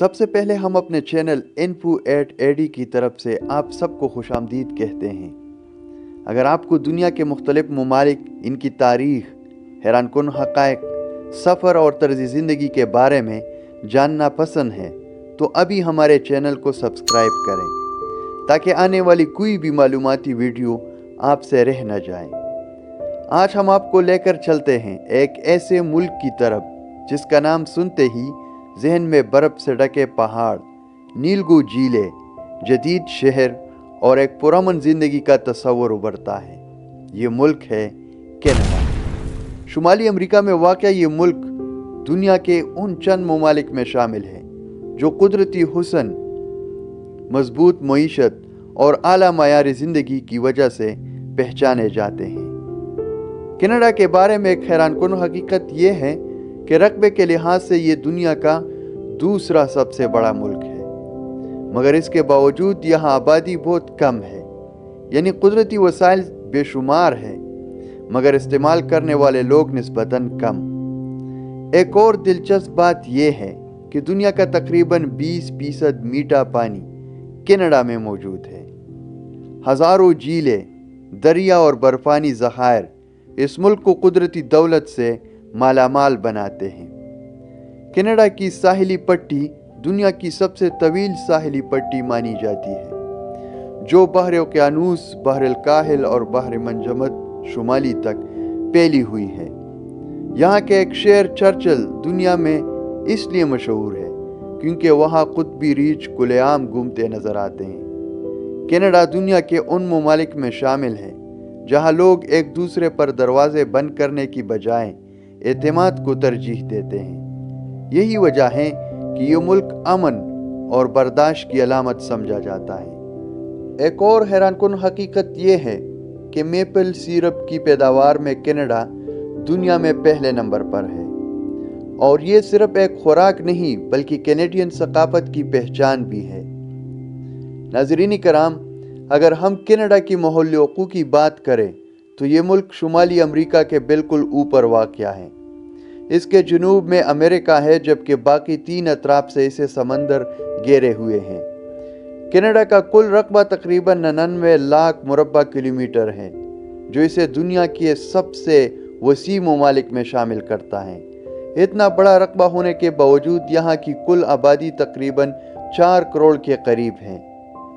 سب سے پہلے ہم اپنے چینل info@AD کی طرف سے آپ سب کو خوش آمدید کہتے ہیں۔ اگر آپ کو دنیا کے مختلف ممالک، ان کی تاریخ، حیران کن حقائق، سفر اور طرز زندگی کے بارے میں جاننا پسند ہے تو ابھی ہمارے چینل کو سبسکرائب کریں تاکہ آنے والی کوئی بھی معلوماتی ویڈیو آپ سے رہ نہ جائے۔ آج ہم آپ کو لے کر چلتے ہیں ایک ایسے ملک کی طرف جس کا نام سنتے ہی ذہن میں برف سے ڈھکے پہاڑ، نیلگو جھیلیں، جدید شہر اور ایک پرامن زندگی کا تصور ابھرتا ہے۔ یہ ملک ہے کینیڈا۔ شمالی امریکہ میں واقع یہ ملک دنیا کے ان چند ممالک میں شامل ہے جو قدرتی حسن، مضبوط معیشت اور اعلیٰ معیار زندگی کی وجہ سے پہچانے جاتے ہیں۔ کینیڈا کے بارے میں ایک حیران کن حقیقت یہ ہے کہ رقبے کے لحاظ سے یہ دنیا کا دوسرا سب سے بڑا ملک ہے، مگر اس کے باوجود یہاں آبادی بہت کم ہے، یعنی قدرتی وسائل بے شمار ہیں مگر استعمال کرنے والے لوگ نسبتاً کم۔ ایک اور دلچسپ بات یہ ہے کہ دنیا کا تقریباً 20% میٹھا پانی کینیڈا میں موجود ہے۔ ہزاروں جھیلیں، دریا اور برفانی ذخائر اس ملک کو قدرتی دولت سے مالا مال بناتے ہیں۔ کینیڈا کی ساحلی پٹی دنیا کی سب سے طویل ساحلی پٹی مانی جاتی ہے، جو بحر اوقیانوس، بحر الکاہل اور بحر منجمد شمالی تک پھیلی ہوئی ہے۔ یہاں کے ایک شہر چرچل دنیا میں اس لیے مشہور ہے کیونکہ وہاں قطبی ریچھ کھلے عام گھومتے نظر آتے ہیں۔ کینیڈا دنیا کے ان ممالک میں شامل ہے جہاں لوگ ایک دوسرے پر دروازے بند کرنے کی بجائے اعتماد کو ترجیح دیتے ہیں۔ یہی وجہ ہے کہ یہ ملک امن اور برداشت کی علامت سمجھا جاتا ہے۔ ایک اور حیران کن حقیقت یہ ہے کہ میپل سیرپ کی پیداوار میں کینیڈا دنیا میں پہلے نمبر پر ہے، اور یہ صرف ایک خوراک نہیں بلکہ کینیڈین ثقافت کی پہچان بھی ہے۔ ناظرین کرام، اگر ہم کینیڈا کی ماحولی حقوق کی بات کریں تو یہ ملک شمالی امریکہ کے بالکل اوپر واقع ہے۔ اس کے جنوب میں امریکہ ہے جبکہ باقی 3 اطراف سے اسے سمندر گھیرے ہوئے ہیں۔ کینیڈا کا کل رقبہ تقریباً 99 لاکھ مربع کلومیٹر ہے، جو اسے دنیا کے سب سے وسیع ممالک میں شامل کرتا ہے۔ اتنا بڑا رقبہ ہونے کے باوجود یہاں کی کل آبادی تقریباً 4 کروڑ کے قریب ہے،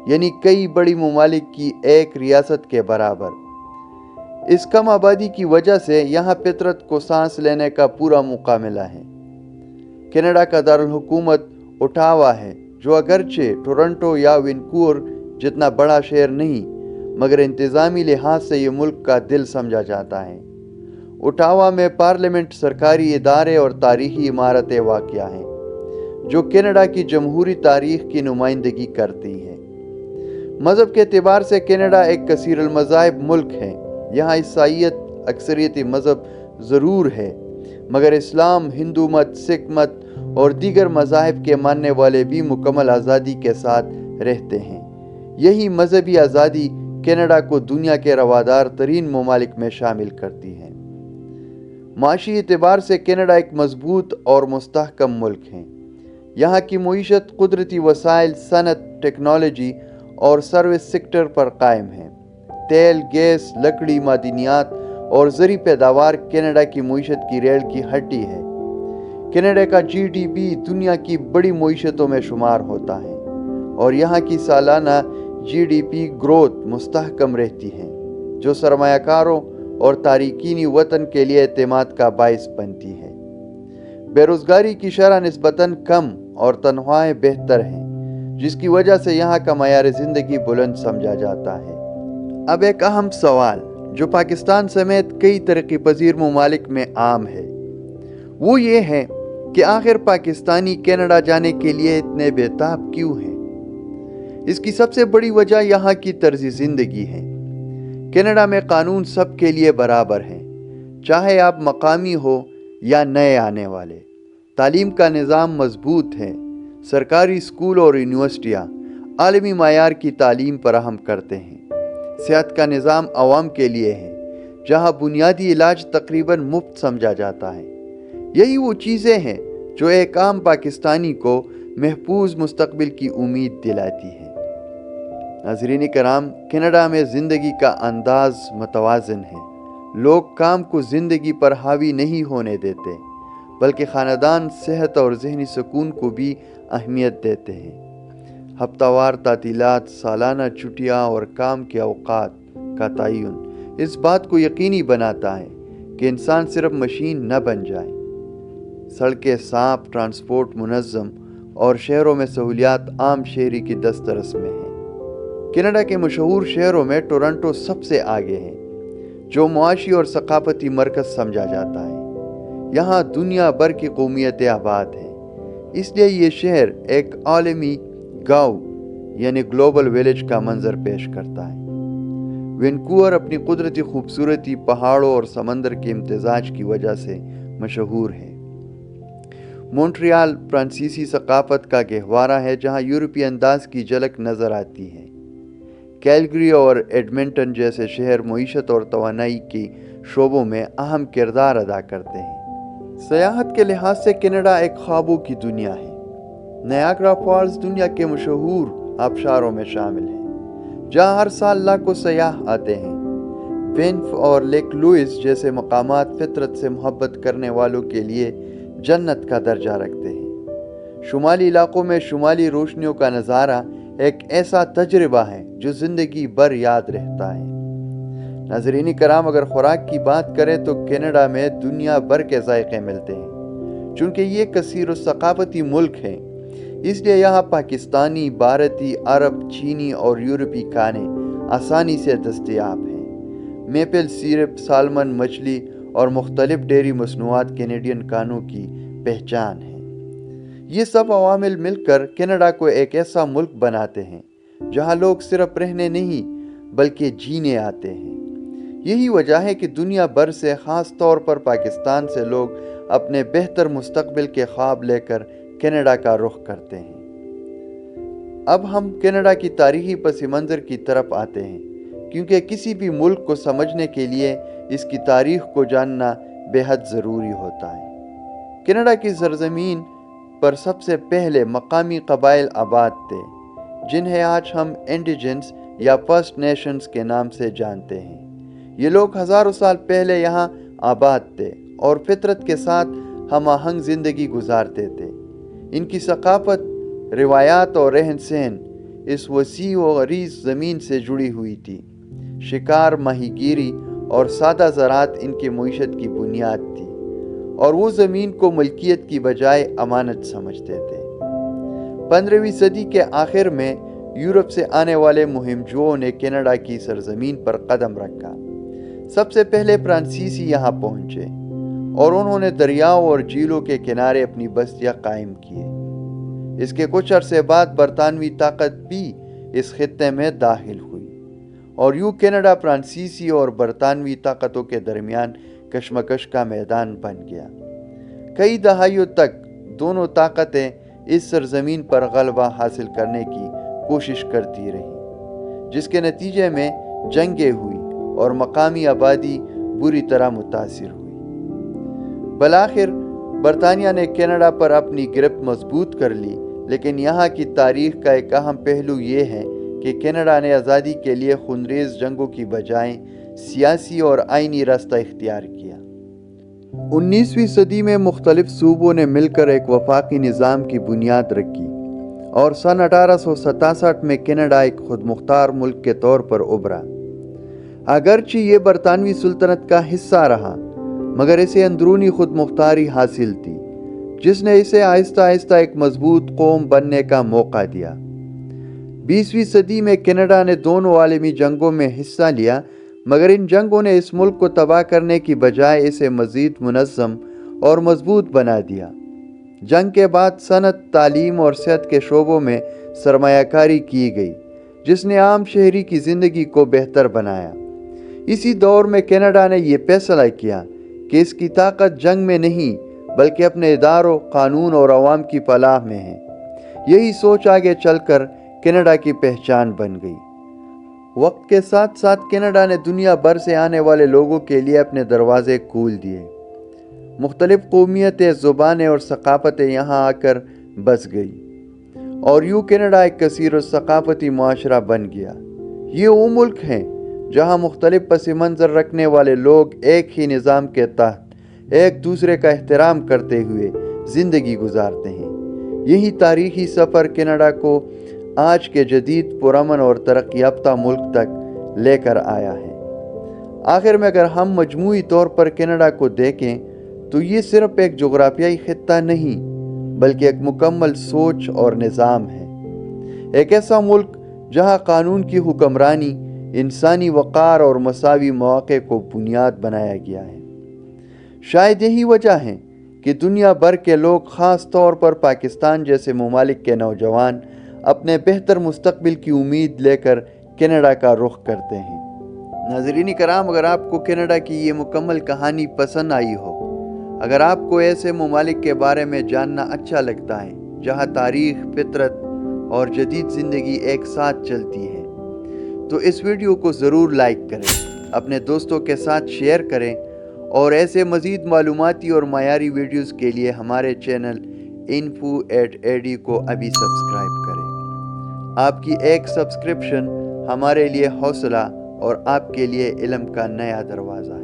یعنی کئی بڑی ممالک کی ایک ریاست کے برابر۔ اس کم آبادی کی وجہ سے یہاں فطرت کو سانس لینے کا پورا موقع ملا ہے۔ کینیڈا کا دارالحکومت اوٹاوا ہے، جو اگرچہ ٹورنٹو یا وینکوور جتنا بڑا شہر نہیں، مگر انتظامی لحاظ سے یہ ملک کا دل سمجھا جاتا ہے۔ اوٹاوا میں پارلیمنٹ، سرکاری ادارے اور تاریخی عمارتیں واقع ہیں، جو کینیڈا کی جمہوری تاریخ کی نمائندگی کرتی ہے۔ مذہب کے اعتبار سے کینیڈا ایک کثیر المذاہب ملک ہے۔ یہاں عیسائیت اکثریتی مذہب ضرور ہے، مگر اسلام، ہندو مت، سکھ مت اور دیگر مذاہب کے ماننے والے بھی مکمل آزادی کے ساتھ رہتے ہیں۔ یہی مذہبی آزادی کینیڈا کو دنیا کے روادار ترین ممالک میں شامل کرتی ہے۔ معاشی اعتبار سے کینیڈا ایک مضبوط اور مستحکم ملک ہے۔ یہاں کی معیشت قدرتی وسائل، صنعت، ٹیکنالوجی اور سروس سیکٹر پر قائم ہے۔ تیل، گیس، لکڑی، معدنیات اور زرعی پیداوار کینیڈا کی معیشت کی ریڑھ کی ہڈی ہے۔ کینیڈا کا GDP دنیا کی بڑی معیشتوں میں شمار ہوتا ہے، اور یہاں کی سالانہ GDP گروتھ مستحکم رہتی ہے، جو سرمایہ کاروں اور تارکین وطن کے لیے اعتماد کا باعث بنتی ہے۔ بے روزگاری کی شرح نسبتاً کم اور تنخواہیں بہتر ہیں، جس کی وجہ سے یہاں کا معیار زندگی بلند سمجھا جاتا ہے۔ اب ایک اہم سوال جو پاکستان سمیت کئی ترقی پذیر ممالک میں عام ہے، وہ یہ ہے کہ آخر پاکستانی کینیڈا جانے کے لیے اتنے بے تاب کیوں ہیں؟ اس کی سب سے بڑی وجہ یہاں کی طرز زندگی ہے۔ کینیڈا میں قانون سب کے لیے برابر ہیں، چاہے آپ مقامی ہو یا نئے آنے والے۔ تعلیم کا نظام مضبوط ہے۔ سرکاری اسکول اور یونیورسٹیاں عالمی معیار کی تعلیم فراہم کرتے ہیں۔ صحت کا نظام عوام کے لیے ہے، جہاں بنیادی علاج تقریباً مفت سمجھا جاتا ہے۔ یہی وہ چیزیں ہیں جو ایک عام پاکستانی کو محفوظ مستقبل کی امید دلاتی ہے۔ ناظرین کرام، کینیڈا میں زندگی کا انداز متوازن ہے۔ لوگ کام کو زندگی پر حاوی نہیں ہونے دیتے، بلکہ خاندان، صحت اور ذہنی سکون کو بھی اہمیت دیتے ہیں۔ ہفتہ وار تعطیلات، سالانہ چھٹیاں اور کام کے اوقات کا تعین اس بات کو یقینی بناتا ہے کہ انسان صرف مشین نہ بن جائے۔ سڑکیں صاف، ٹرانسپورٹ منظم اور شہروں میں سہولیات عام شہری کی دسترس میں ہیں۔ کینیڈا کے مشہور شہروں میں ٹورنٹو سب سے آگے ہے، جو معاشی اور ثقافتی مرکز سمجھا جاتا ہے۔ یہاں دنیا بھر کی قومیتیں آباد ہیں، اس لیے یہ شہر ایک عالمی گاؤں یعنی گلوبل ویلیج کا منظر پیش کرتا ہے۔ وینکوور اپنی قدرتی خوبصورتی، پہاڑوں اور سمندر کے امتزاج کی وجہ سے مشہور ہے۔ مونٹریال فرانسیسی ثقافت کا گہوارہ ہے، جہاں یورپی انداز کی جھلک نظر آتی ہے۔ کیلگری اور ایڈمنٹن جیسے شہر معیشت اور توانائی کے شعبوں میں اہم کردار ادا کرتے ہیں۔ سیاحت کے لحاظ سے کینیڈا ایک خوابوں کی دنیا ہے۔ نیاگرا فالز دنیا کے مشہور آبشاروں میں شامل ہے، جہاں ہر سال لاکھوں سیاح آتے ہیں۔ بینف اور لیک لوئس جیسے مقامات فطرت سے محبت کرنے والوں کے لیے جنت کا درجہ رکھتے ہیں۔ شمالی علاقوں میں شمالی روشنیوں کا نظارہ ایک ایسا تجربہ ہے جو زندگی بھر یاد رہتا ہے۔ ناظرین کرام، اگر خوراک کی بات کریں تو کینیڈا میں دنیا بھر کے ذائقے ملتے ہیں۔ چونکہ یہ کثیر الثقافتی ملک ہے، اس لیے یہاں پاکستانی، بھارتی، عرب، چینی اور یورپی کھانے آسانی سے دستیاب ہیں۔ میپل سیرپ، سالمن مچھلی اور مختلف ڈیری مصنوعات کینیڈین کھانوں کی پہچان ہے۔ یہ سب عوامل مل کر کینیڈا کو ایک ایسا ملک بناتے ہیں جہاں لوگ صرف رہنے نہیں بلکہ جینے آتے ہیں۔ یہی وجہ ہے کہ دنیا بھر سے، خاص طور پر پاکستان سے، لوگ اپنے بہتر مستقبل کے خواب لے کر کینیڈا کا رخ کرتے ہیں۔ اب ہم کینیڈا کی تاریخی پس منظر کی طرف آتے ہیں، کیونکہ کسی بھی ملک کو سمجھنے کے لیے اس کی تاریخ کو جاننا بے حد ضروری ہوتا ہے۔ کینیڈا کی سرزمین پر سب سے پہلے مقامی قبائل آباد تھے، جنہیں آج ہم انڈیجنس یا فرسٹ نیشنز کے نام سے جانتے ہیں۔ یہ لوگ ہزاروں سال پہلے یہاں آباد تھے اور فطرت کے ساتھ ہم آہنگ زندگی گزارتے تھے۔ ان کی ثقافت، روایات اور رہن سہن اس وسیع و عریض زمین سے جڑی ہوئی تھی۔ شکار، ماہی گیری اور سادہ زراعت ان کی معیشت کی بنیاد تھی، اور وہ زمین کو ملکیت کی بجائے امانت سمجھتے تھے۔ 15ویں صدی کے آخر میں یورپ سے آنے والے مہم جوؤں نے کینیڈا کی سرزمین پر قدم رکھا۔ سب سے پہلے فرانسیسی یہاں پہنچے اور انہوں نے دریاؤں اور جھیلوں کے کنارے اپنی بستیاں قائم کیے۔ اس کے کچھ عرصے بعد برطانوی طاقت بھی اس خطے میں داخل ہوئی، اور یوں کینیڈا فرانسیسی اور برطانوی طاقتوں کے درمیان کشمکش کا میدان بن گیا۔ کئی دہائیوں تک دونوں طاقتیں اس سرزمین پر غلبہ حاصل کرنے کی کوشش کرتی رہیں، جس کے نتیجے میں جنگیں ہوئی اور مقامی آبادی بری طرح متاثر ہوئی۔ بالآخر برطانیہ نے کینیڈا پر اپنی گرفت مضبوط کر لی، لیکن یہاں کی تاریخ کا ایک اہم پہلو یہ ہے کہ کینیڈا نے آزادی کے لیے خونریز جنگوں کی بجائے سیاسی اور آئینی راستہ اختیار کیا۔ 19ویں صدی میں مختلف صوبوں نے مل کر ایک وفاقی نظام کی بنیاد رکھی، اور سن 1867 میں کینیڈا ایک خود مختار ملک کے طور پر ابھرا۔ اگرچہ یہ برطانوی سلطنت کا حصہ رہا، مگر اسے اندرونی خود مختاری حاصل تھی، جس نے اسے آہستہ آہستہ ایک مضبوط قوم بننے کا موقع دیا۔ 20ویں صدی میں کینیڈا نے دونوں عالمی جنگوں میں حصہ لیا، مگر ان جنگوں نے اس ملک کو تباہ کرنے کی بجائے اسے مزید منظم اور مضبوط بنا دیا۔ جنگ کے بعد صنعت، تعلیم اور صحت کے شعبوں میں سرمایہ کاری کی گئی، جس نے عام شہری کی زندگی کو بہتر بنایا۔ اسی دور میں کینیڈا نے یہ فیصلہ کیا کہ اس کی طاقت جنگ میں نہیں بلکہ اپنے اداروں، قانون اور عوام کی فلاح میں ہے۔ یہی سوچ آگے چل کر کینیڈا کی پہچان بن گئی۔ وقت کے ساتھ ساتھ کینیڈا نے دنیا بھر سے آنے والے لوگوں کے لیے اپنے دروازے کھول دیے۔ مختلف قومیتیں، زبانیں اور ثقافتیں یہاں آ کر بس گئی۔ اور یوں کینیڈا ایک کثیر و ثقافتی معاشرہ بن گیا۔ یہ وہ ملک ہیں جہاں مختلف پس منظر رکھنے والے لوگ ایک ہی نظام کے تحت ایک دوسرے کا احترام کرتے ہوئے زندگی گزارتے ہیں۔ یہی تاریخی سفر کینیڈا کو آج کے جدید پرامن اور ترقی یافتہ ملک تک لے کر آیا ہے۔ آخر میں اگر ہم مجموعی طور پر کینیڈا کو دیکھیں تو یہ صرف ایک جغرافیائی خطہ نہیں بلکہ ایک مکمل سوچ اور نظام ہے۔ ایک ایسا ملک جہاں قانون کی حکمرانی، انسانی وقار اور مساوی مواقع کو بنیاد بنایا گیا ہے۔ شاید یہی وجہ ہے کہ دنیا بھر کے لوگ، خاص طور پر پاکستان جیسے ممالک کے نوجوان، اپنے بہتر مستقبل کی امید لے کر کینیڈا کا رخ کرتے ہیں۔ ناظرین کرام، اگر آپ کو کینیڈا کی یہ مکمل کہانی پسند آئی ہو، اگر آپ کو ایسے ممالک کے بارے میں جاننا اچھا لگتا ہے جہاں تاریخ، فطرت اور جدید زندگی ایک ساتھ چلتی ہے، تو اس ویڈیو کو ضرور لائک کریں، اپنے دوستوں کے ساتھ شیئر کریں اور ایسے مزید معلوماتی اور معیاری ویڈیوز کے لیے ہمارے چینل info@ad کو ابھی سبسکرائب کریں۔ آپ کی ایک سبسکرپشن ہمارے لیے حوصلہ اور آپ کے لیے علم کا نیا دروازہ ہے۔